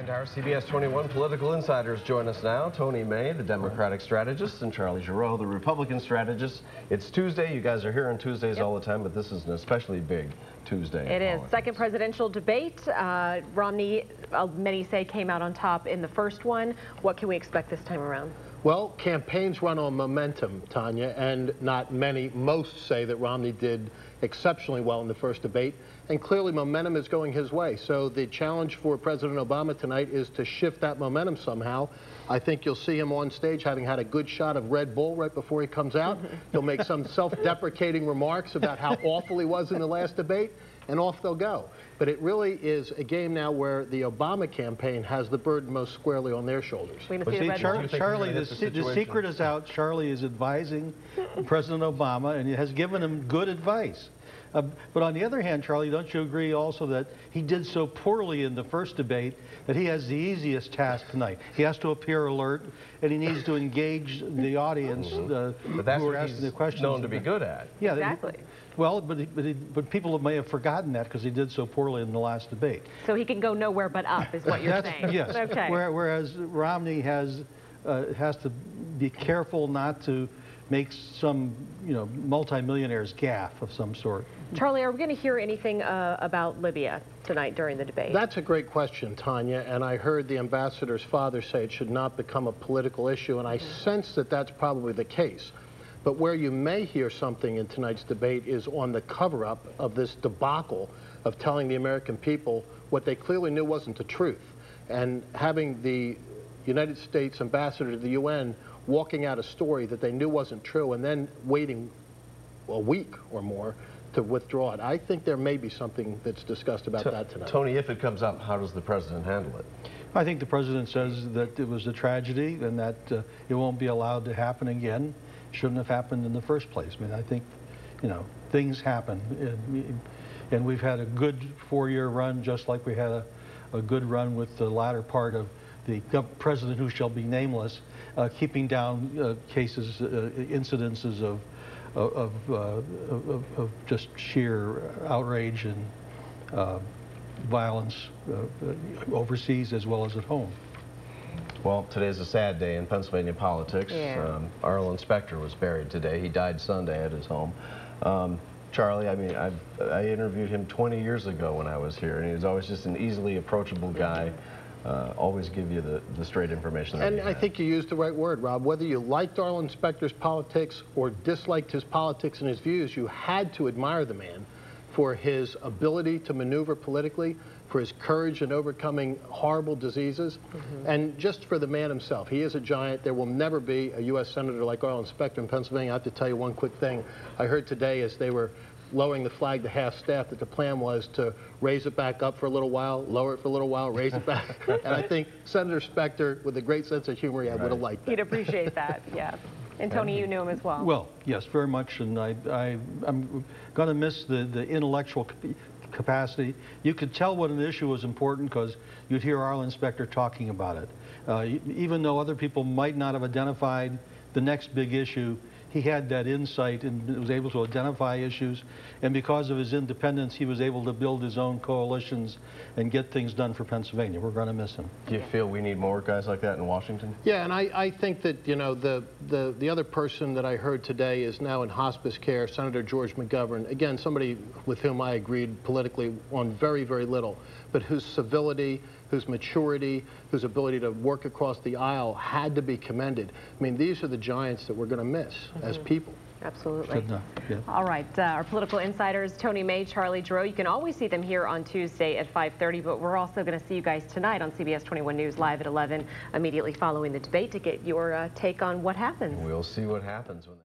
And our CBS 21 political insiders join us now. Tony May, the Democratic strategist, and Charlie Giroux, the Republican strategist. It's Tuesday. You guys are here on Tuesdays all the time, but this is an especially big Tuesday. It is. Second presidential debate. Romney, many say, came out on top in the first one. What can we expect this time around? Well, campaigns run on momentum, Tanya, and not many, most say that Romney did exceptionally well in the first debate, and clearly momentum is going his way. So the challenge for President Obama tonight is to shift that momentum somehow. I think you'll see him on stage having had a good shot of Red Bull right before he comes out. He'll make some self-deprecating remarks about how awful he was in the last debate, and off they'll go. But it really is a game now where the Obama campaign has the burden most squarely on their shoulders. Charlie, the secret is out. Charlie is advising President Obama, and he has given him good advice. But on the other hand, Charlie, don't you agree also that he did so poorly in the first debate that he has the easiest task tonight? He has to appear alert, and he needs to engage the audience but that's who are what asking the questions. Known to be good at. Yeah, exactly. Well, but people may have forgotten that because he did so poorly in the last debate. So he can go nowhere but up, is what you're saying. Yes. Okay. Whereas Romney has to be careful not to make some, multimillionaire's gaffe of some sort. Charlie, are we going to hear anything about Libya tonight during the debate? That's a great question, Tanya, and I heard the ambassador's father say it should not become a political issue, and I sense that that's probably the case. But where you may hear something in tonight's debate is on the cover-up of this debacle of telling the American people what they clearly knew wasn't the truth, and having the United States ambassador to the UN walking out a story that they knew wasn't true and then waiting a week or more to withdraw it. I think there may be something that's discussed about that tonight. Tony, if it comes up, how does the president handle it? I think the president says that it was a tragedy and that it won't be allowed to happen again. Shouldn't have happened in the first place. I mean, I think, things happen. And we've had a good 4-year run, just like we had a good run with the latter part of the president who shall be nameless, keeping down cases, incidences of just sheer outrage and violence overseas as well as at home. Well, today's a sad day in Pennsylvania politics. Yeah. Arlen Specter was buried today. He died Sunday at his home. Charlie, I mean, I interviewed him 20 years ago when I was here, and he was always just an easily approachable guy. Always give you the straight information. And I think you used the right word, Rob. Whether you liked Arlen Specter's politics or disliked his politics and his views, you had to admire the man for his ability to maneuver politically, for his courage in overcoming horrible diseases, and just for the man himself. He is a giant. There will never be a U.S. Senator like Arlen Specter in Pennsylvania. I have to tell you one quick thing. I heard today as they were lowering the flag to half-staff that the plan was to raise it back up for a little while, lower it for a little while, raise it back. And I think Senator Specter, with a great sense of humor, would have liked that. He'd appreciate that, yeah. And Tony, you knew him as well. Well, yes, very much, and I'm going to miss the intellectual capacity. You could tell when an issue was important because you'd hear Arlen Specter talking about it. Even though other people might not have identified the next big issue, he had that insight and was able to identify issues, and because of his independence, he was able to build his own coalitions and get things done for Pennsylvania. We're going to miss him. Do you feel we need more guys like that in Washington? Yeah, and I think that, the other person that I heard today is now in hospice care, Senator George McGovern. Again, somebody with whom I agreed politically on very, very little, but whose civility, whose maturity, whose ability to work across the aisle had to be commended. I mean, these are the giants that we're going to miss as people. Absolutely. Good enough. Yeah. All right, our political insiders, Tony May, Charlie Giroux. You can always see them here on Tuesday at 5:30, but we're also going to see you guys tonight on CBS 21 News Live at 11, immediately following the debate to get your take on what happens. We'll see what happens when